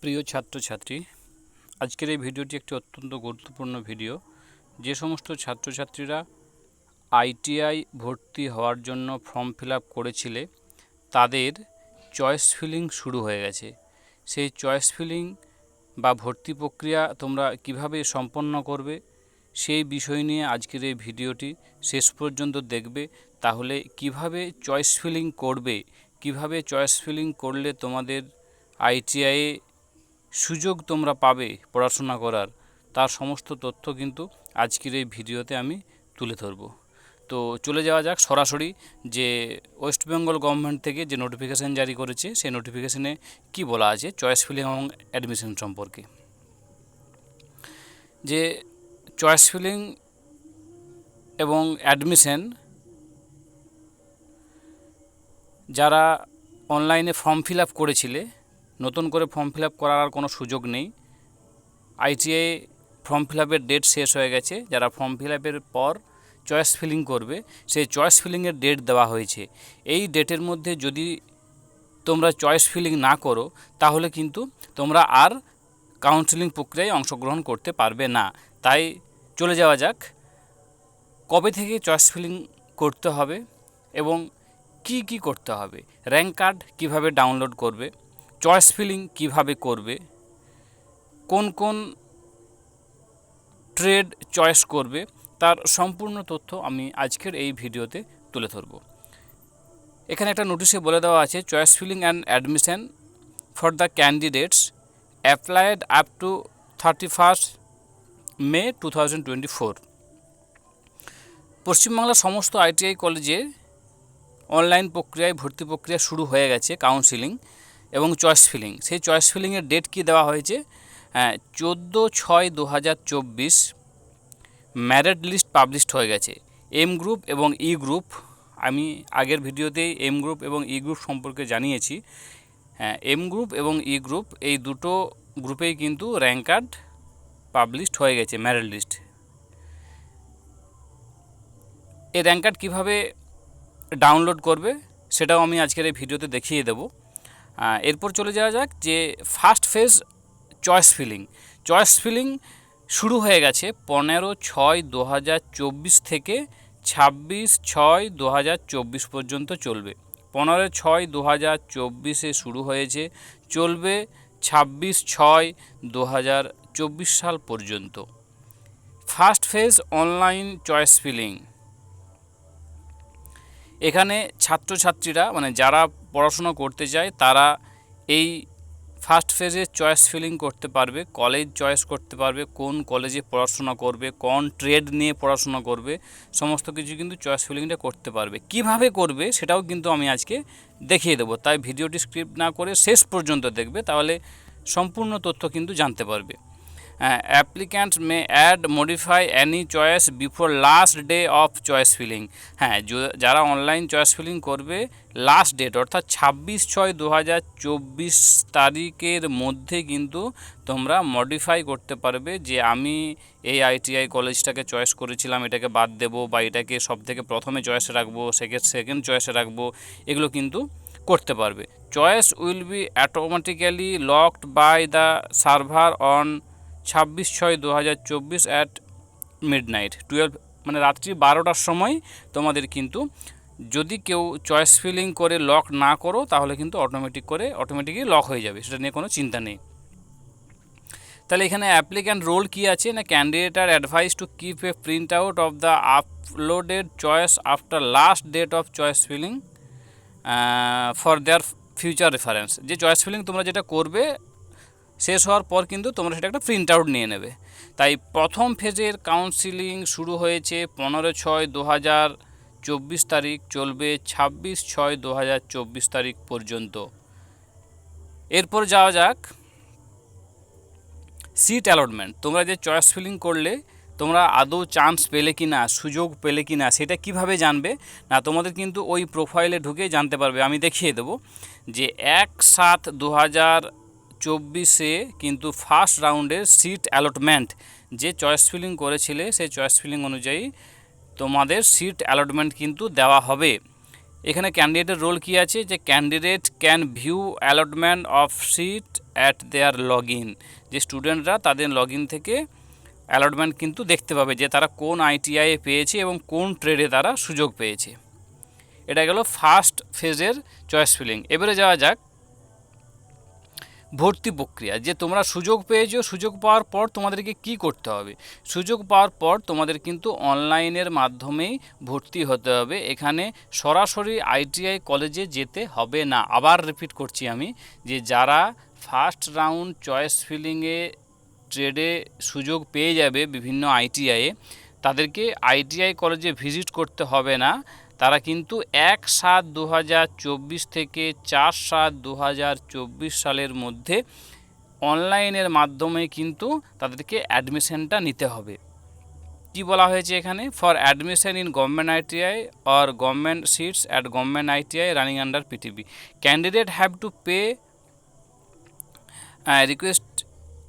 প্রিয় ছাত্রছাত্রী, আজকের এই ভিডিওটি একটি অত্যন্ত গুরুত্বপূর্ণ ভিডিও। যে সমস্ত ছাত্রছাত্রীরা আইটিআই ভর্তি হওয়ার জন্য ফর্ম ফিল আপ করেছিলে, তাদের চয়েস ফিলিং শুরু হয়ে গেছে। সেই চয়েস ফিলিং বা ভর্তি প্রক্রিয়া তোমরা কিভাবে সম্পন্ন করবে, সেই বিষয় নিয়ে আজকের এই ভিডিওটি শেষ পর্যন্ত দেখবে। তাহলে কিভাবে চয়েস ফিলিং করবে, কিভাবে চয়েস ফিলিং করলে তোমাদের আইটিআইয়ে সুযোগ তোমরা পাবে পড়াশোনা করার, তার সমস্ত তথ্য কিন্তু আজকের এই ভিডিওতে আমি তুলে ধরব। তো চলে যাওয়া যাক সরাসরি যে ওয়েস্ট বেঙ্গল গভর্নমেন্ট থেকে যে নোটিফিকেশান জারি করেছে, সেই নোটিফিকেশানে কি বলা আছে চয়েস ফিলিং এবং অ্যাডমিশন সম্পর্কে। যে চয়েস ফিলিং এবং অ্যাডমিশন যারা অনলাইনে ফর্ম ফিল আপ করেছিলে, নতুন করে ফর্ম ফিল আপ করার আর কোনো সুযোগ নেই। আইটিআই ফর্ম ফিল আপের ডেট শেষ হয়ে গেছে। যারা ফর্ম ফিল আপের পর চয়েস ফিলিং করবে, সেই চয়েস ফিলিংয়ের ডেট দেওয়া হয়েছে। এই ডেটের মধ্যে যদি তোমরা চয়েস ফিলিং না করো, তাহলে কিন্তু তোমরা আর কাউন্সেলিং প্রক্রিয়ায় অংশগ্রহণ করতে পারবে না। তাই চলে যাওয়া যাক, কবে থেকে চয়েস ফিলিং করতে হবে এবং কি কি করতে হবে, র্যাঙ্ক কার্ড কীভাবে ডাউনলোড করবে, চয়েস ফিলিং কিভাবে করবে, কোন কোন ট্রেড চয়েস করবে, তার সম্পূর্ণ তথ্য আমি আজকের এই ভিডিওতে তুলে ধরব। এখানে একটা নোটিশে বলে দেওয়া আছে, choice filling and admission for the candidates applied up to 31 মে 2024। পশ্চিমবাংলার সমস্ত আইটিআই কলেজে অনলাইন প্রক্রিয়ায় ভর্তি প্রক্রিয়া শুরু হয়ে গেছে, কাউন্সিলিং এবং চয়েস ফিলিং। সেই চয়েস ফিলিংয়ের ডেট কি দেওয়া হয়েছে, 14/6/2024 ম্যারিট লিস্ট পাবলিশড হয়ে গেছে। এম গ্রুপ এবং ই গ্রুপ, আমি আগের ভিডিওতেই এম গ্রুপ এবং ই গ্রুপ সম্পর্কে জানিয়েছি। এম গ্রুপ এবং ই গ্রুপ এই দুটো গ্রুপেই কিন্তু র্যাঙ্ক কার্ড পাবলিশড হয়ে গেছে, ম্যারিট লিস্ট। এই র্যাঙ্ক কার্ড কীভাবে ডাউনলোড করবে সেটাও আমি আজকের এই ভিডিওতে দেখিয়ে দেব। এরপর চলে যাওয়া যাক যে first phase choice filling. Choice filling শুরু হয়ে গেছে 15/6/2024 থেকে 26/6/2024 পর্যন্ত চলবে। 15/6/2024 শুরু হয়েছে, চলবে 26/6/2024 সাল পর্যন্ত। First phase online choice feeling. এখানে ছাত্রছাত্রীরা মানে যারা পড়াশোনা করতে চায় তারা এই ফার্স্ট ফেজে চয়েস ফিলিং করতে পারবে, কলেজ চয়েস করতে পারবে, কোন কলেজে পড়াশোনা করবে, কোন ট্রেড নিয়ে পড়াশোনা করবে, সমস্ত কিছু কিন্তু চয়েস ফিলিংটা করতে পারবে। কিভাবে করবে সেটাও কিন্তু আমি আজকে দেখিয়ে দেবো। তাই ভিডিওটি স্ক্রিপ্ট না করে শেষ পর্যন্ত দেখবে, তাহলে সম্পূর্ণ তথ্য কিন্তু জানতে পারবে। Applicant may add modify any choice before last day of choice filling. হ্যাঁ, যারা অনলাইন চয়েস ফিলিং করবে, লাস্ট ডেট অর্থাৎ 26/6/2024 তারিখের মধ্যে কিন্তু তোমরা মডিফাই করতে পারবে যে আমি এই আইটিআই কলেজটাকে চয়েস করেছিলাম, এটাকে বাদ দেবো বা এটাকে সবথেকে প্রথমে চয়েসে রাখবো, সেকেন্ড চয়েসে রাখবো, এগুলো কিন্তু করতে পারবে। Choice will be automatically locked by the server on 26/6/2024 at midnight 12, মানে রাত্রি 12টার সময় তোমাদের কিন্তু যদি কেউ চয়েস ফিলিং করে লক না করো, তাহলে কিন্তু অটোমেটিকই লক হয়ে যাবে, সেটা নিয়ে কোনো চিন্তা নেই। তাহলে এখানে অ্যাপ্লিক্যান্ট রোল কী আছে না, ক্যান্ডিডেট আর advice to keep a print out of the uploaded choice after last date of choice filling for their future reference. যে চয়েস ফিলিং তোমরা যেটা করবে শেষ হওয়ার পর কিন্তু তোমরা সেটা একটা প্রিন্ট আউট নিয়ে নেবে। তাই প্রথম ফেজের কাউন্সিলিং শুরু হয়েছে 15/6/2024 তারিখ, চলবে 26/6/2024 তারিখ পর্যন্ত। এরপর যাওয়া যাক সিট অ্যালটমেন্ট। তোমরা যে চয়েস ফিলিং করলে তোমরা আদৌ চান্স পেলে কি না, সুযোগ পেলে কি না, সেটা কিভাবে জানবে না, তোমাদের কিন্তু ওই প্রোফাইলে ঢুকে জানতে পারবে। আমি দেখিয়ে দেবো যে 1/7/2024 কিন্তু ফার্স্ট রাউন্ডের সিট অ্যালটমেন্ট যে চয়েস ফিলিং করেছিলে, সেই চয়েস ফিলিং অনুযায়ী তোমাদের সিট অ্যালটমেন্ট কিন্তু দেওয়া হবে। এখানে ক্যান্ডিডেটের রোল কি আছে, যে candidate can view allotment of seat at their log in, যে স্টুডেন্টরা তাদের লগ ইন থেকে অ্যালটমেন্ট কিন্তু দেখতে পাবে যে তারা কোন আইটিআইয়ে পেয়েছে এবং কোন ট্রেডে তারা সুযোগ পেয়েছে। এটা গেল ফার্স্ট ফেজের চয়েস ফিলিং। এবারে যাওয়া যাক ভর্তি প্রক্রিয়া, যে তোমরা সুযোগ পেয়েছো, সুযোগ পাওয়ার পর তোমাদেরকে কি করতে হবে। সুযোগ পাওয়ার পর তোমাদের কিন্তু অনলাইনের মাধ্যমেই ভর্তি হতে হবে, এখানে সরাসরি আইটিআই কলেজে যেতে হবে না। আবার রিপিট করছি আমি, যে যারা ফার্স্ট রাউন্ড চয়েস ফিলিংয়ে ট্রেডে সুযোগ পেয়ে যাবে বিভিন্ন আইটিআইয়ে, তাদেরকে আইটিআই কলেজে ভিজিট করতে হবে না। তারা কিন্তু 1/7/2024 থেকে 4/7/2024 সালের মধ্যে অনলাইনের মাধ্যমে কিন্তু তাদেরকে অ্যাডমিশনটা নিতে হবে। কি বলা হয়েছে এখানে, for admission in government ITI or government seats at government ITI running under PTP, candidate have to pay request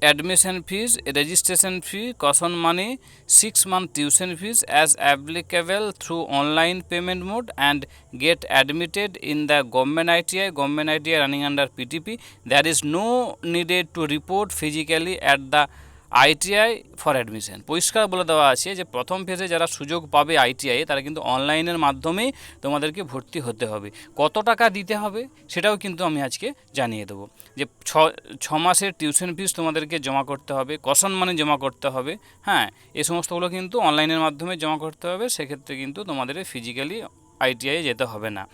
admission fees, registration fee, caution money, 6-month tuition fees as applicable through online payment mode, and get admitted in the government ITI running under PTP. There is no needed to report physically at the ITI for admission. পরিষ্কার বলে দেওয়া আছে যে প্রথম ফেজে যারা সুযোগ পাবে আইটিআই, তারা কিন্তু অনলাইনের মাধ্যমেই তোমাদেরকে ভর্তি হতে হবে। কত টাকা দিতে হবে সেটাও কিন্তু আমি আজকে জানিয়ে দেবো, যে ছ মাসের টিউশন ফিস তোমাদেরকে জমা করতে হবে, কশন মানি জমা করতে হবে। হ্যাঁ, এই সমস্তগুলো কিন্তু অনলাইনের মাধ্যমে জমা করতে হবে, সেক্ষেত্রে কিন্তু তোমাদের ফিজিক্যালি আইটিআই যেতে হবে না।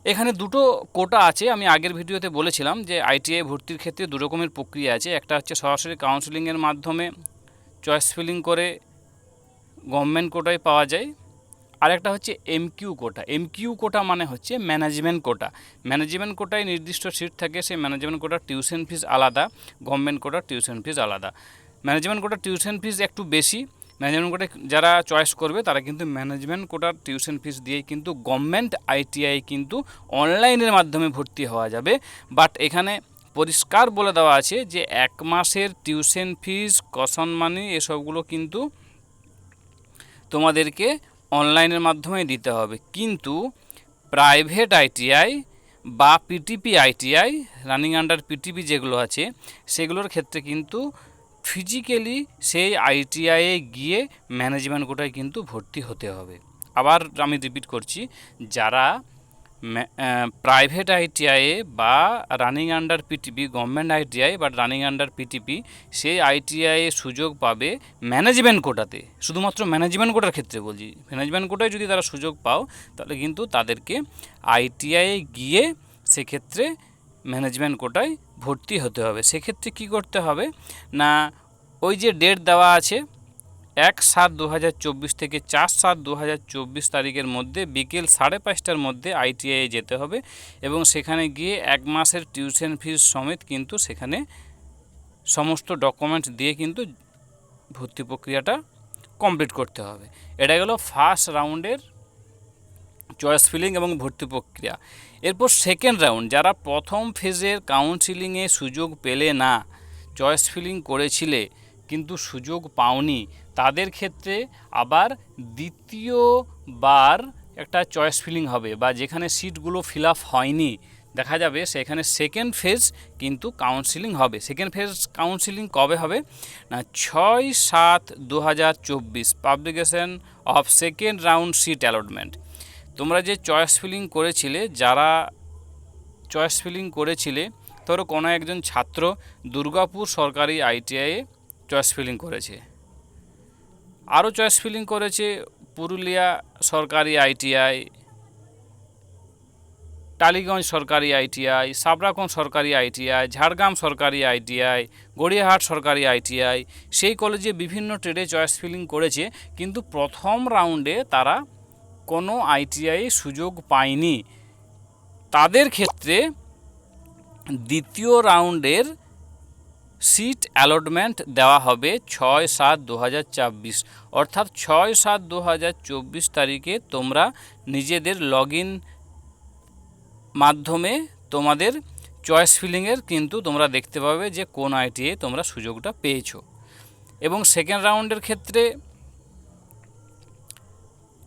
এখানে দুটো কোটা আছে, আমি আগের ভিডিওতে বলেছিলাম যে আইটিআই ভর্তির ক্ষেত্রে দু রকমের প্রক্রিয়া আছে। একটা হচ্ছে সরাসরি কাউন্সেলিংয়ের মাধ্যমে চয়েস ফিলিং করে গভর্নমেন্ট কোটায় পাওয়া যায়, আর একটা হচ্ছে এমকিউ কোটা। এমকিউ কোটা মানে হচ্ছে ম্যানেজমেন্ট কোটা। ম্যানেজমেন্ট কোটায় নির্দিষ্ট সিট থাকে, সেই ম্যানেজমেন্ট কোটার টিউশন ফিস আলাদা, গভর্নমেন্ট কোটার টিউশন ফিস আলাদা। ম্যানেজমেন্ট কোটার টিউশন ফিস একটু বেশি। ম্যানেজমেন্ট কোটায় যারা চয়েস করবে তারা কিন্তু ম্যানেজমেন্ট কোটার টিউশন ফিস দিয়েই কিন্তু গভর্নমেন্ট আইটিআই কিন্তু অনলাইনের মাধ্যমে ভর্তি হওয়া যাবে। বাট এখানে পরিষ্কার বলে দেওয়া আছে যে 1 মাসের টিউশন ফিস, কশন মানি এসবগুলো কিন্তু তোমাদেরকে অনলাইনের মাধ্যমে দিতে হবে। কিন্তু প্রাইভেট আইটিআই বা PTP ITI running under PTP যেগুলো আছে, সেগুলোর ক্ষেত্রে কিন্তু ফিজিক্যালি সেই আইটিআইয়ে গিয়ে ম্যানেজমেন্ট কোটায় কিন্তু ভর্তি হতে হবে। আবার আমি রিপিট করছি, যারা প্রাইভেট আইটিআইয়ে বা running under PTP, government ITI বা রানিং আন্ডার পিটিপি, সেই আইটিআইয়ে সুযোগ পাবে ম্যানেজমেন্ট কোটাতে। শুধুমাত্র ম্যানেজমেন্ট কোটার ক্ষেত্রে বলছি, ম্যানেজমেন্ট কোটায় যদি তারা সুযোগ পাও, তাহলে কিন্তু তাদেরকে আইটিআইয়ে গিয়ে সেক্ষেত্রে ম্যানেজমেন্ট কোটায় ভর্তি হতে হবে। সেক্ষেত্রে কি করতে হবে না, ওই যে ডেট দেওয়া আছে 1/7/2024 থেকে 4/7/2024 তারিখের মধ্যে বিকেল 5:30টার মধ্যে আইটিআইয়ে যেতে হবে, এবং সেখানে গিয়ে 1 মাসের টিউশন ফিস সমেত কিন্তু সেখানে সমস্ত ডকুমেন্টস দিয়ে কিন্তু ভর্তি প্রক্রিয়াটা কমপ্লিট করতে হবে। এটা গেল ফার্স্ট রাউন্ডের চয়েস ফিলিং এবং ভর্তি প্রক্রিয়া। এরপর সেকেন্ড রাউন্ড, যারা প্রথম ফেজের কাউন্সিলিংয়ে সুযোগ পেলে না, চয়েস ফিলিং করেছিলে কিন্তু সুযোগ পাওনি, তাদের ক্ষেত্রে আবার দ্বিতীয়বার একটা চয়েস ফিলিং হবে, বা যেখানে সিটগুলো ফিল আপ হয়নি দেখা যাবে সেখানে সেকেন্ড ফেজ কিন্তু কাউন্সিলিং হবে। সেকেন্ড ফেজ কাউন্সিলিং কবে হবে না, 6/7/2024 publication of second round seat allotment. তোমরা যে চয়েস ফিলিং করেছিলে, যারা চয়েস ফিলিং করেছিলে, ধরো কোনো একজন ছাত্র দুর্গাপুর সরকারি আইটিআইয়ে চয়েস ফিলিং করেছে, আরও চয়েস ফিলিং করেছে পুরুলিয়া সরকারি আইটিআই, টালিগঞ্জ সরকারি আইটিআই, সাবরাকোন সরকারি আইটিআই, ঝাড়গ্রাম সরকারি আইটিআই, গড়িয়াহাট সরকারি আইটিআই, সেই কলেজে বিভিন্ন ট্রেডে চয়েস ফিলিং করেছে, কিন্তু প্রথম রাউন্ডে তারা কোনো আইটিআই সুযোগ পায়নি। তাদের ক্ষেত্রে দ্বিতীয় রাউন্ডের সিট অ্যালটমেন্ট দেওয়া হবে 6/7/2024, অর্থাৎ 6/7/2024 তারিখে তোমরা নিজেদের লগ ইন মাধ্যমে তোমাদের চয়েস ফিলিংয়ের কিন্তু তোমরা দেখতে পাবে যে কোন আইটিআই তোমরা সুযোগটা পেয়েছো। এবং সেকেন্ড রাউন্ডের ক্ষেত্রে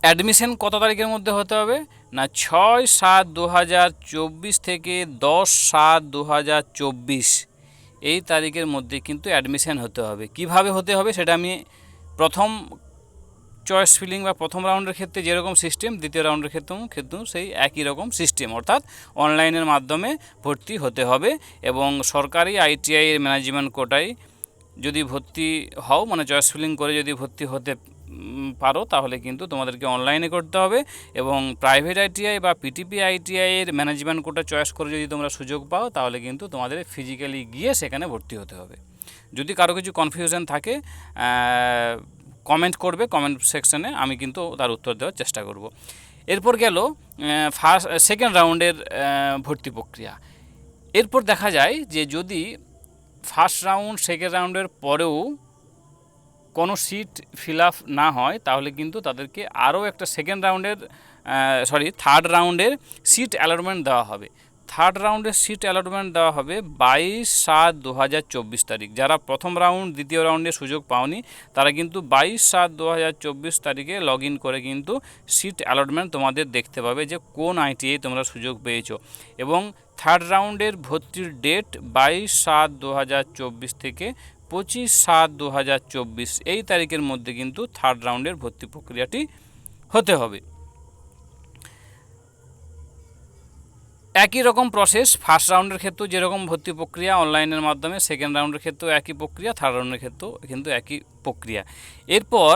অ্যাডমিশন কত তারিখের মধ্যে হতে হবে না 6/7/2024 থেকে 10/7/2024 এই তারিখের মধ্যে কিন্তু অ্যাডমিশন হতে হবে। কিভাবে হতে হবে সেটা আমি প্রথম চয়েস ফিলিং বা প্রথম রাউন্ডের ক্ষেত্রে যেরকম সিস্টেম, দ্বিতীয় রাউন্ডের ক্ষেত্রেও সেই একই রকম সিস্টেম, অর্থাৎ অনলাইনের মাধ্যমে ভর্তি হতে হবে। এবং সরকারি ITI এর ম্যানেজমেন্ট কোটায় যদি ভর্তি হও, মানে চয়েস ফিলিং করে যদি ভর্তি হতে পারো, তাহলে কিন্তু তোমাদেরকে অনলাইনে করতে হবে। এবং প্রাইভেট ITI বা PTP ITI এর ম্যানেজমেন্ট কোটা চয়েস করে যদি তোমরা সুযোগ পাও, তাহলে কিন্তু তোমাদের ফিজিক্যালি গিয়ে সেখানে ভর্তি হতে হবে। যদি কারো কিছু কনফিউশন থাকে কমেন্ট করবে কমেন্ট সেকশনে, আমি কিন্তু তার উত্তর দেওয়ার চেষ্টা করব। এরপর গেল সেকেন্ড রাউন্ডের ভর্তি প্রক্রিয়া। এরপর দেখা যায় যে যদি ফার্স্ট রাউন্ড সেকেন্ড রাউন্ডের পরেও কোনো সিট ফিল আপ না হয়, তাহলে কিন্তু তাদেরকে আরও একটা থার্ড রাউন্ডের সিট অ্যালটমেন্ট দেওয়া হবে। থার্ড রাউন্ডের সিট অ্যালটমেন্ট দেওয়া হবে 22/7/2024 তারিখ। যারা প্রথম রাউন্ড দ্বিতীয় রাউন্ডে সুযোগ পাওনি, তারা কিন্তু 22/7/2024 তারিখে লগ ইন করে কিন্তু সিট অ্যালটমেন্ট তোমাদের দেখতে পাবে যে কোন ITI তোমরা সুযোগ পেয়েছো। এবং থার্ড রাউন্ডের ভর্তির ডেট 22/7/2024 থেকে 25/7/2024 এই তারিখের মধ্যে কিন্তু থার্ড রাউন্ডের ভর্তি প্রক্রিয়াটি হতে হবে। একই রকম প্রসেস ফার্স্ট রাউন্ডের ক্ষেত্রেও যেরকম ভর্তি প্রক্রিয়া অনলাইনের মাধ্যমে, সেকেন্ড রাউন্ডের ক্ষেত্রেও একই প্রক্রিয়া, থার্ড রাউন্ডের ক্ষেত্রেও কিন্তু একই প্রক্রিয়া। এরপর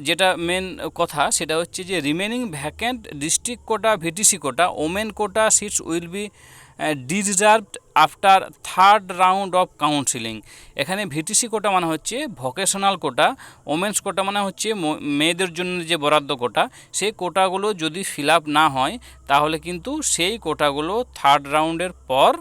যেটা মেন কথা সেটা হচ্ছে যে remaining vacant district quota, VTC quota, women quota seats will be deserved after third round of counselling. এখানে VTC কোটা মানে হচ্ছে ভোকেশনাল কোটা, ওমেন্স কোটা মানে হচ্ছে মেয়েদের জন্য যে বরাদ্দ কোটা, সেই কোটাগুলো যদি ফিল আপ না হয়, তাহলে কিন্তু সেই কোটাগুলো থার্ড রাউন্ডের পর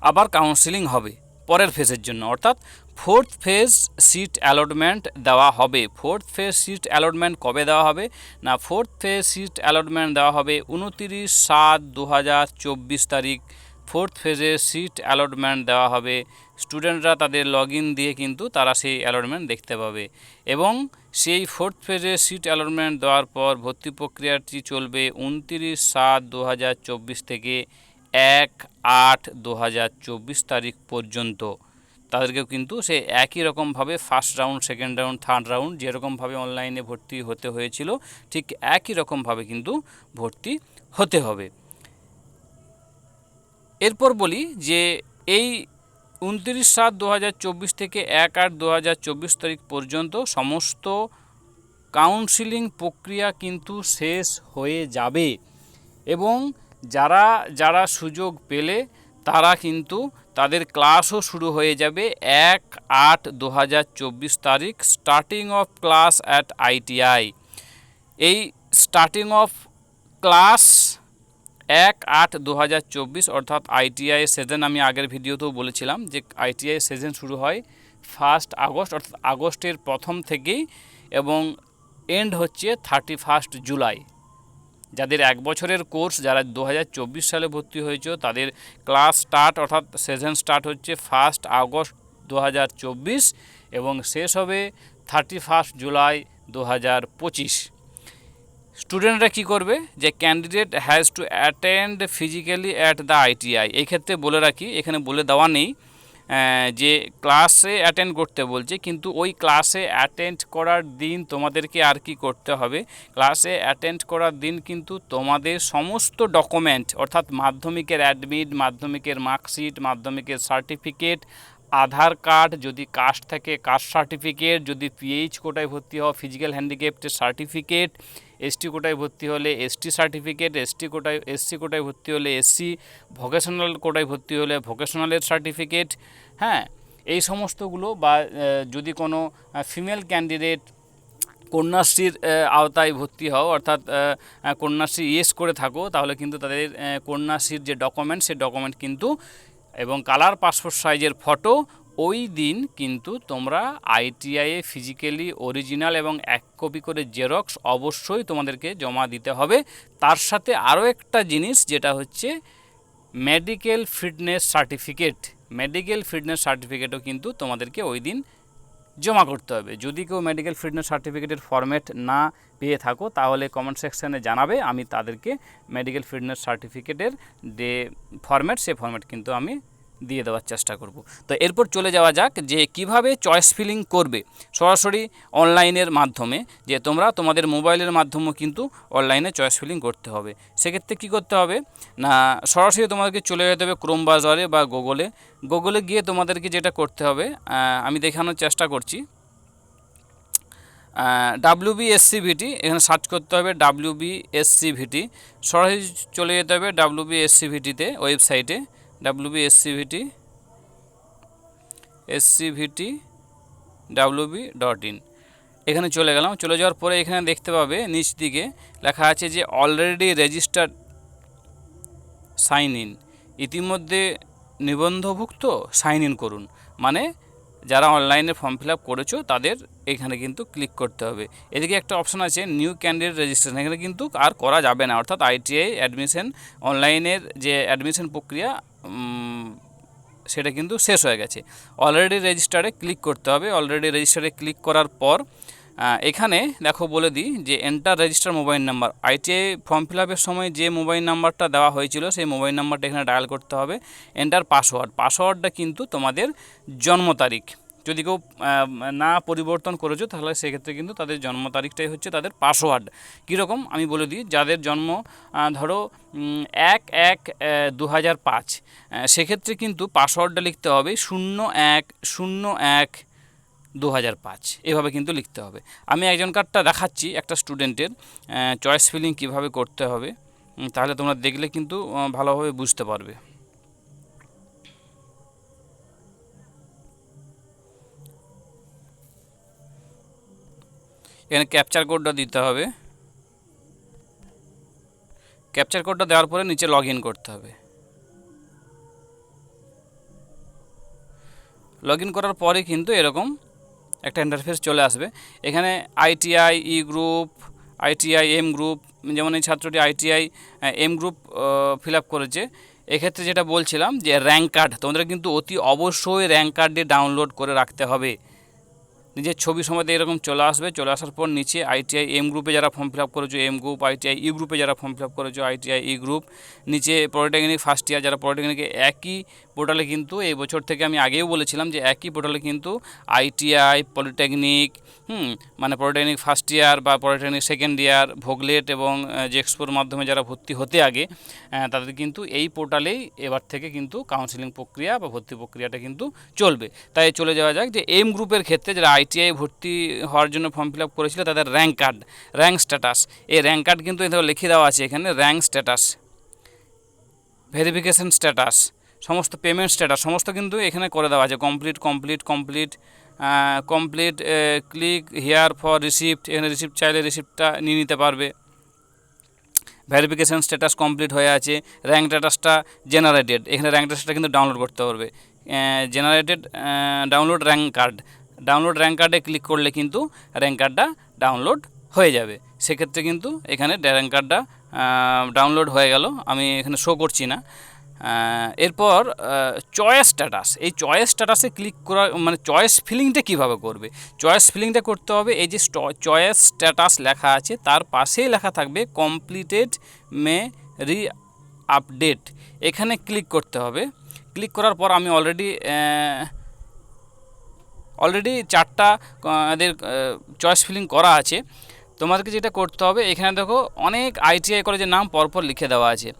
আবার কাউন্সিলিং হবে পরের ফেজের জন্য, অর্থাৎ ফোর্থ ফেজ সিট অ্যালটমেন্ট দেওয়া হবে। ফোর্থ ফেজ সিট অ্যালটমেন্ট কবে দেওয়া হবে? না, ফোর্থ ফেজ সিট অ্যালটমেন্ট দেওয়া হবে 29/7/2024 তারিখ। ফোর্থ ফেজে সিট অ্যালটমেন্ট দেওয়া হবে। স্টুডেন্টরা তাদের লগ ইন দিয়ে কিন্তু তারা সেই অ্যালটমেন্ট দেখতে পাবে। এবং সেই ফোর্থ ফেজে সিট অ্যালটমেন্ট দেওয়ার পর ভর্তি প্রক্রিয়াটি চলবে 29/7/2024 থেকে 1/8/2024 তারিখ পর্যন্ত। তাদেরকেও কিন্তু সে একই রকমভাবে first round, second round, third round যেরকমভাবে অনলাইনে ভর্তি হতে হয়েছিল, ঠিক একই রকমভাবে কিন্তু ভর্তি হতে হবে। এরপর বলি যে এই 29/7/2024 থেকে 1/8/2024 তারিখ পর্যন্ত সমস্ত কাউন্সিলিং প্রক্রিয়া কিন্তু শেষ হয়ে যাবে। এবং যারা যারা সুযোগ পেলে তারা কিন্তু তাদের ক্লাসও শুরু হয়ে যাবে 1/8/2024 তারিখ, starting of class at ITI। এই স্টার্টিং অফ ক্লাস 1/8/2024 অর্থাৎ ITI সেশন, আমি আগের ভিডিওতেও বলেছিলাম যে ITI সেশন শুরু হয় 1 আগস্ট, অর্থাৎ আগস্টের প্রথম থেকেই, এবং এন্ড হচ্ছে 31 জুলাই। যাদের 1 বছরের কোর্স, যারা 2024 সালে ভর্তি হয়েছে, তাদের ক্লাস স্টার্ট অর্থাৎ সেশন স্টার্ট হচ্ছে 1 আগস্ট 2024 এবং শেষ হবে 31 জুলাই 2025। স্টুডেন্টরা কি করবে? যে candidate has to attend physically at the ITI। এই ক্ষেত্রে বলে রাখি, এখানে বলে দেওয়া নেই যে ক্লাসে অ্যাটেন্ড করতে বলছে, কিন্তু ওই ক্লাসে অ্যাটেন্ড করার দিন তোমাদেরকে আর কি করতে হবে? ক্লাসে অ্যাটেন্ড করার দিন কিন্তু তোমাদের সমস্ত ডকুমেন্ট, অর্থাৎ মাধ্যমিকের অ্যাডমিট, মাধ্যমিকের মার্কশিট, মাধ্যমিকের সার্টিফিকেট, আধার কার্ড, যদি কাস্ট থাকে কাস্ট সার্টিফিকেট, যদি PH কোটায় ভর্তি হও ফিজিক্যাল হ্যান্ডিক্যাপ্টের সার্টিফিকেট, ST কোটায় ভর্তি হলে ST সার্টিফিকেট, SC কোটায় ভর্তি হলে SC, ভোকেশনাল কোটায় ভর্তি হলে ভোকেশনালের সার্টিফিকেট, হ্যাঁ, এই সমস্তগুলো, বা যদি কোনো ফিমেল ক্যান্ডিডেট কন্যাশ্রীর আওতায় ভর্তি হও, অর্থাৎ কন্যাশ্রী ইয়েস করে থাকো, তাহলে কিন্তু তাদের কন্যাশ্রীর যে ডকুমেন্ট, সেই ডকুমেন্ট কিন্তু, এবং কালার পাসপোর্ট সাইজের ফটো ওই দিন কিন্তু তোমরা ITI এ ফিজিক্যালি অরিজিনাল এবং 1 কপি করে জেরক্স অবশ্যই তোমাদেরকে জমা দিতে হবে। তার সাথে আরও একটা জিনিস, যেটা হচ্ছে medical fitness certificate. Medical fitness সার্টিফিকেটও কিন্তু তোমাদেরকে ওই দিন জমা করতে হবে। যদি কেউ মেডিকেল ফিটনেস সার্টিফিকেটের ফরম্যাট না পেয়ে থাকো তাহলে কমেন্ট সেকশানে জানাবে, আমি তাদেরকে মেডিকেল ফিটনেস সার্টিফিকেটের যে ফরম্যাট সেই ফরম্যাট কিন্তু আমি দিয়ে দেওয়ার চেষ্টা করব। তো এরপর চলে যাওয়া যাক যে কিভাবে চয়েস ফিলিং করবে সরাসরি অনলাইনের মাধ্যমে, যে তোমরা তোমাদের মোবাইলের মাধ্যমেও কিন্তু অনলাইনে চয়েস ফিলিং করতে হবে। সেক্ষেত্রে কী করতে হবে না, সরাসরি তোমাদেরকে চলে যেতে হবে ক্রোম ব্রাউজারে বা গুগলে গিয়ে তোমাদেরকে যেটা করতে হবে আমি দেখানোর চেষ্টা করছি। WBSCVT এখানে সার্চ করতে হবে WBSCVT, সরাসরি চলে যেতে হবে WBSCVTতে ওয়েবসাইটে www.scvt.wb.in এখানে চলে গেলাম। চলে যাওয়ার পরে এখানে দেখতে পাবে নিচ দিকে লেখা আছে যে অলরেডি রেজিস্টার্ড সাইন ইন, ইতিমধ্যে নিবন্ধভুক্ত সাইন ইন করুন, মানে যারা অনলাইনে ফর্ম ফিল আপ করেছো তাদের এখানে কিন্তু ক্লিক করতে হবে। এদিকে একটা অপশান আছে নিউ ক্যান্ডিডেট রেজিস্ট্রেশন, এখানে কিন্তু আর করা যাবে না, অর্থাৎ ITI অ্যাডমিশন অনলাইনের যে অ্যাডমিশন প্রক্রিয়া সেটা কিন্তু শেষ হয়ে গেছে। অলরেডি রেজিস্টারে ক্লিক করতে হবে। অলরেডি রেজিস্টারে ক্লিক করার পর এখানে দেখো বলে দিই যে enter register mobile number, ITI form fill আপের সময় যে মোবাইল নাম্বারটা দেওয়া হয়েছিল সেই মোবাইল নাম্বারটা এখানে ডায়াল করতে হবে। এন্টার পাসওয়ার্ডটা কিন্তু তোমাদের জন্ম তারিখ, যদি কেউ না পরিবর্তন করেছো তাহলে সেক্ষেত্রে কিন্তু তাদের জন্ম তারিখটাই হচ্ছে তাদের পাসওয়ার্ড। কীরকম আমি বলে দিই, যাদের জন্ম ধরো 1/1/2005 সেক্ষেত্রে কিন্তু পাসওয়ার্ডটা লিখতে হবে 0101/2005, এভাবে কিন্তু লিখতে হবে। আমি একজন কার্ডটা দেখাচ্ছি একটা স্টুডেন্টের চয়েস ফিলিং কিভাবে করতে হবে, তাহলে তোমরা দেখলে কিন্তু ভালোভাবে বুঝতে পারবে। এখানে ক্যাপচার কোডটা দিতে হবে। ক্যাপচার কোডটা দেওয়ার পরে নিচে লগ ইন করতে হবে। লগ ইন করার পরে কিন্তু এরকম একটা ইন্টারফেস চলে আসবে। এখানে ITI E group, ITI M group, যেমন এই ছাত্রটি ITI M group fill up করেছে। এক্ষেত্রে যেটা বলছিলাম যে র্যাঙ্ক কার্ড তোমাদের কিন্তু অতি অবশ্যই র্যাঙ্ক কার্ডে ডাউনলোড করে রাখতে হবে। নিজের ছবি সময়তে এরকম চলে আসবে। চলে আসার পর নিচে ITI এম গ্রুপে যারা ফর্ম ফিল আপ করেছো এম গ্রুপ, ITI ই গ্রুপে যারা ফর্ম ফিল আপ করেছো ITI ই গ্রুপ, নিচে পলিটেকনিক ফার্স্ট ইয়ার যারা পলিটেকনিকে একই পোর্টালে কিন্তু এই বছর থেকে আমি আগেও বলেছিলাম যে একই পোর্টালে কিন্তু ITI পলিটেকনিক মানে পলিটেকনিক ফার্স্ট ইয়ার বা পলিটেকনিক সেকেন্ড ইয়ার, ভোগলেট এবং জেক্সপোর মাধ্যমে যারা ভর্তি হতে আগে তাদের কিন্তু এই পোর্টালেই এবার থেকে কিন্তু কাউন্সেলিং প্রক্রিয়া বা ভর্তি প্রক্রিয়াটা কিন্তু চলবে। তাই চলে যাওয়া যাক যে এম গ্রুপের ক্ষেত্রে যারা ITI ভর্তি হওয়ার জন্য ফর্ম ফিল আপ করেছিল তাদের র্যাঙ্ক কার্ড, র্যাঙ্ক স্ট্যাটাস, এই র্যাঙ্ক কার্ড কিন্তু এখানে লিখে দেওয়া আছে এখানে র্যাঙ্ক স্ট্যাটাস, ভেরিফিকেশন স্ট্যাটাস, সমস্ত পেমেন্ট স্ট্যাটাস সমস্ত কিন্তু এখানে করে দেওয়া আছে। Complete click here for receipt, এখানে রিসিপ্ট চাইলে রিসিপ্টটা নিয়ে নিতে পারবে। ভেরিফিকেশান স্ট্যাটাস কমপ্লিট হয়ে আছে। র্যাঙ্ক স্ট্যাটাসটা জেনারেটেড, এখানে র্যাঙ্ক স্ট্যাটাসটা কিন্তু ডাউনলোড করতে পারবে। জেনারেটেড ডাউনলোড র্যাঙ্ক কার্ডে ক্লিক করলে কিন্তু র্যাঙ্ক কার্ডটা ডাউনলোড হয়ে যাবে। সেক্ষেত্রে কিন্তু এখানে র্যাঙ্ক কার্ডটা ডাউনলোড হয়ে গেল, আমি এখানে শো করছি না। এরপর চয়েস স্ট্যাটাস, এই চয়েস স্ট্যাটাসে ক্লিক করা মানে চয়েস ফিলিংটা কীভাবে করবে, চয়েস ফিলিংটা করতে হবে এই যে চয়েস স্ট্যাটাস লেখা আছে তার পাশেই লেখা থাকবে কমপ্লিটেড মে রি আপডেট, এখানে ক্লিক করতে হবে। ক্লিক করার পর আমি অলরেডি 4টা এদের চয়েস ফিলিং করা আছে। তোমাদেরকে যেটা করতে হবে এখানে দেখো অনেক ITI কলেজের নাম পরপর লিখে দেওয়া আছে।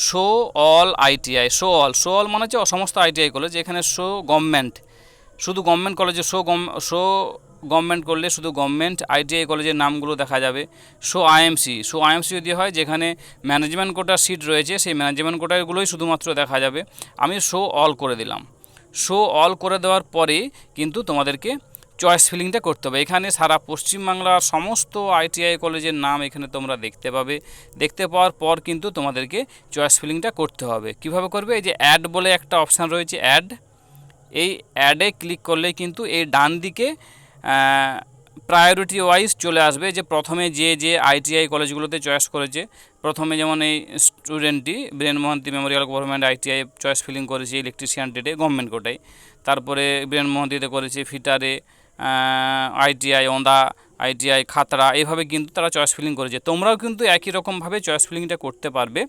Show all ITI, show all মানে হচ্ছে সমস্ত ITI কলেজ, এখানে শো গভর্নমেন্ট, শুধু গভর্নমেন্ট কলেজে শো গভর্নমেন্ট করলে শুধু গভর্নমেন্ট ITI কলেজের নামগুলো দেখা যাবে। শো IMC যদি হয় যেখানে ম্যানেজমেন্ট কোটার সিট রয়েছে সেই ম্যানেজমেন্ট কোটারগুলোই শুধুমাত্র দেখা যাবে। আমি শো অল করে দিলাম। শো অল করে দেওয়ার পরে কিন্তু তোমাদেরকে চয়েস ফিলিংটা করতে হবে। এখানে সারা পশ্চিমবাংলার সমস্ত ITI কলেজের নাম এখানে তোমরা দেখতে পাবে। দেখতে পাওয়ার পর কিন্তু তোমাদেরকে চয়েস ফিলিংটা করতে হবে। কিভাবে করবে, এই যে অ্যাড বলে একটা অপশান রয়েছে অ্যাড, এই অ্যাডে ক্লিক করলে কিন্তু এই ডান দিকে প্রায়োরিটি ওয়াইজ চলে আসবে যে প্রথমে যে ITI কলেজগুলোতে চয়েস করেছে। প্রথমে যেমন এই স্টুডেন্টটি Biren Mohanty memorial government ITI choice filling করেছে ইলেকট্রিশিয়ান ট্রেডে গভর্নমেন্ট কোটায়, তারপরে বীরেন মোহন্তীতে করেছে ফিটারে, ITI ওন্দা, ITI খাতড়া, এইভাবে কিন্তু তারা চয়েস ফিলিং করেছে। তোমরাও কিন্তু একই রকমভাবে চয়েস ফিলিংটা করতে পারবে।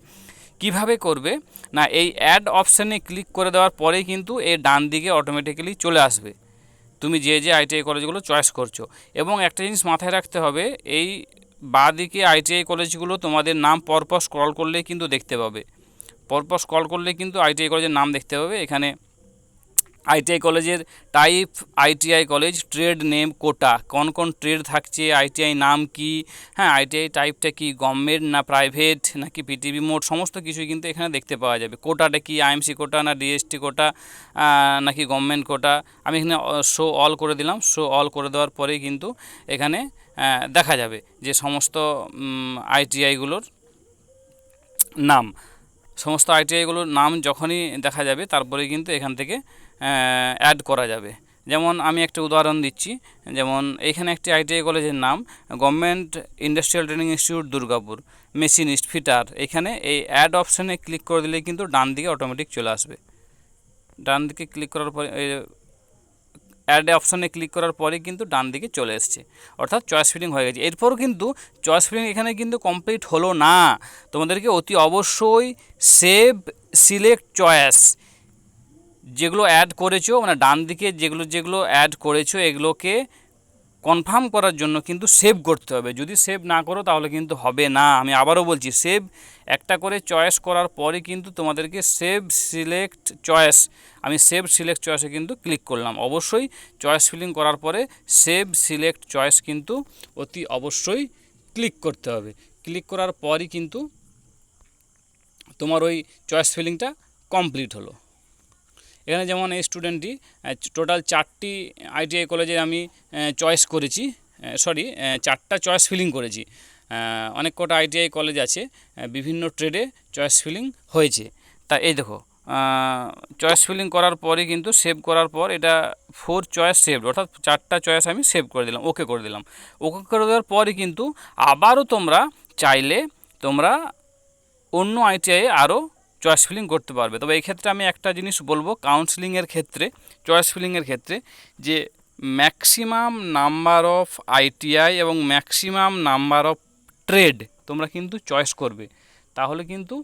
কিভাবে করবে না, এই অ্যাড অপশানে ক্লিক করে দেওয়ার পরেই কিন্তু এই ডান দিকে অটোমেটিক্যালি চলে আসবে তুমি যে ITI কলেজগুলো চয়েস করছো। এবং একটা জিনিস মাথায় রাখতে হবে, এই বাঁ দিকে ITI কলেজগুলো তোমাদের নাম পরপর স্ক্রল করলেই কিন্তু দেখতে পাবে। পরপর স্ক্রল করলে কিন্তু ITI কলেজের নাম দেখতে পাবে। এখানে ITI কলেজের type, ITI college, trade name, quota, কোন কোন ট্রেড থাকছে, ITI নাম কি, হ্যাঁ ITI টাইপটা কি, গভর্নমেন্ট না প্রাইভেট নাকি PTB মোড, সমস্ত কিছুই কিন্তু এখানে দেখতে পাওয়া যাবে। কোটাটা কি IMC কোটা না DST কোটা নাকি গভর্নমেন্ট কোটা। আমি এখানে শো অল করে দিলাম। শো অল করে দেওয়ার পরেই কিন্তু এখানে দেখা যাবে যে সমস্ত ITIগুলোর নাম, সমস্ত ITIগুলোর নাম যখনই দেখা যাবে তারপরে কিন্তু এখান থেকে অ্যাড করা যাবে। যেমন আমি একটা উদাহরণ দিচ্ছি, যেমন এইখানে একটি ITI কলেজের নাম government industrial training institute Durgapur, machinist, fitter. এখানে এই অ্যাড অপশানে ক্লিক করে দিলেই কিন্তু ডান দিকে অটোমেটিক চলে আসবে। ডান দিকে ক্লিক করার পরে অ্যাড অপশানে ক্লিক করার পরে কিন্তু ডান দিকে চলে এসছে, অর্থাৎ চয়েস ফিলিং হয়ে গেছে। এরপরও কিন্তু চয়েস ফিলিং এখানে কিন্তু কমপ্লিট হলো না, তোমাদেরকে অতি অবশ্যই সেভ সিলেক্ট চয়েস যেগুলো অ্যাড করেছো, মানে ডান দিকে যেগুলো অ্যাড করেছো এগুলোকে কনফার্ম করার জন্য কিন্তু সেভ করতে হবে। যদি সেভ না করো তাহলে কিন্তু হবে না। আমি আবারও বলছি, সেভ একটা করে চয়েস করার পরে কিন্তু তোমাদেরকে সেভ সিলেক্ট চয়েস, আমি সেভ সিলেক্ট চয়েসে কিন্তু ক্লিক করলাম। অবশ্যই চয়েস ফিলিং করার পরে সেভ সিলেক্ট চয়েস কিন্তু অতি অবশ্যই ক্লিক করতে হবে। ক্লিক করার পরই কিন্তু তোমার ওই চয়েস ফিলিংটা কমপ্লিট হলো। এখানে যেমন এই স্টুডেন্টটি টোটাল 4টি ITI কলেজে আমি চয়েস করেছি, চারটা চয়েস ফিলিং করেছি। অনেক কটা ITI কলেজ আছে, বিভিন্ন ট্রেডে চয়েস ফিলিং হয়েছে। তা এই দেখো, চয়েস ফিলিং করার পরে কিন্তু সেভ করার পর এটা 4 চয়েস সেভ, অর্থাৎ 4টা চয়েস আমি সেভ করে দিলাম, ওকে করে দিলাম। ওকে করে দেওয়ার পরে কিন্তু আবারও তোমরা চাইলে তোমরা অন্য ITI আরও চয়েস ফিলিং করতে পারবে। তবে এই ক্ষেত্রে আমি একটা জিনিস বলবো, কাউন্সেলিংয়ের ক্ষেত্রে, চয়েস ফিলিংয়ের ক্ষেত্রে, যে ম্যাক্সিমাম নাম্বার অফ ITI এবং ম্যাক্সিমাম নাম্বার অফ ট্রেড তোমরা কিন্তু চয়েস করবে, তাহলে কিন্তু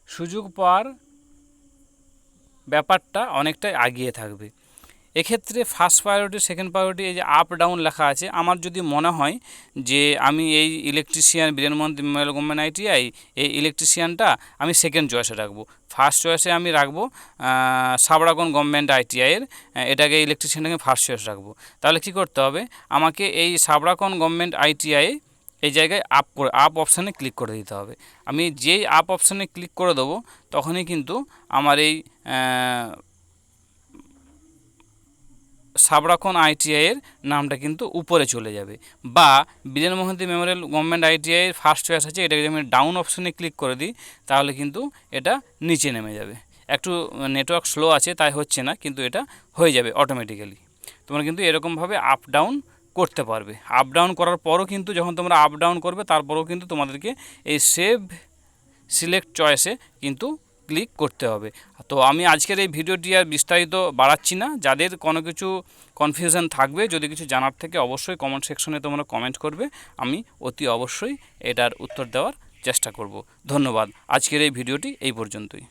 সুযোগ পাওয়ার ব্যাপারটা অনেকটাই এগিয়ে থাকবে। এক্ষেত্রে ফার্স্ট প্রায়োরিটি, সেকেন্ড প্রায়োরিটি, এই যে আপ ডাউন লেখা আছে, আমার যদি মনে হয় যে আমি এই electrician Birendra memorial government ITI এই ইলেকট্রিশিয়ানটা আমি সেকেন্ড চয়েসে রাখবো, ফার্স্ট চয়েসে আমি রাখবো সাবড়াগন গভর্নমেন্ট ITI এর এটাকে ইলেকট্রিশিয়ানটাকে ফার্স্ট চয়েস রাখবো। তাহলে কী করতে হবে, আমাকে এই সাবড়াগন গভর্নমেন্ট ITI এই জায়গায় আপ অপশানে ক্লিক করে দিতে হবে। আমি যেই আপ অপশানে ক্লিক করে দেবো তখনই কিন্তু আমার এই সাবড়াগন ITI এর নামটা কিন্তু উপরে চলে যাবে। বা Biren Mohanty memorial government ITI এর ফার্স্ট চয়েস আছে, এটাকে যদি আমি ডাউন অপশানে ক্লিক করে দিই তাহলে কিন্তু এটা নিচে নেমে যাবে। একটু নেটওয়ার্ক স্লো আছে তাই হচ্ছে না, কিন্তু এটা হয়ে যাবে অটোমেটিক্যালি। তোমরা কিন্তু এরকমভাবে আপ ডাউন করতে পারবে। আপ ডাউন করার পরও কিন্তু যখন তোমরা আপ ডাউন করবে তারপরেও কিন্তু তোমাদেরকে এই সেভ সিলেক্ট চয়েসে কিন্তু ক্লিক করতে হবে। তো আমি আজকের এই ভিডিওটি আর বিস্তারিত বাড়াচ্ছি না। যাদের কোনো কিছু কনফিউশন থাকবে, যদি কিছু জানার থেকে, অবশ্যই কমেন্ট সেকশনে তোমরা কমেন্ট করবে, আমি অতি অবশ্যই এটার উত্তর দেওয়ার চেষ্টা করব। ধন্যবাদ। আজকের এই ভিডিওটি এই পর্যন্তই।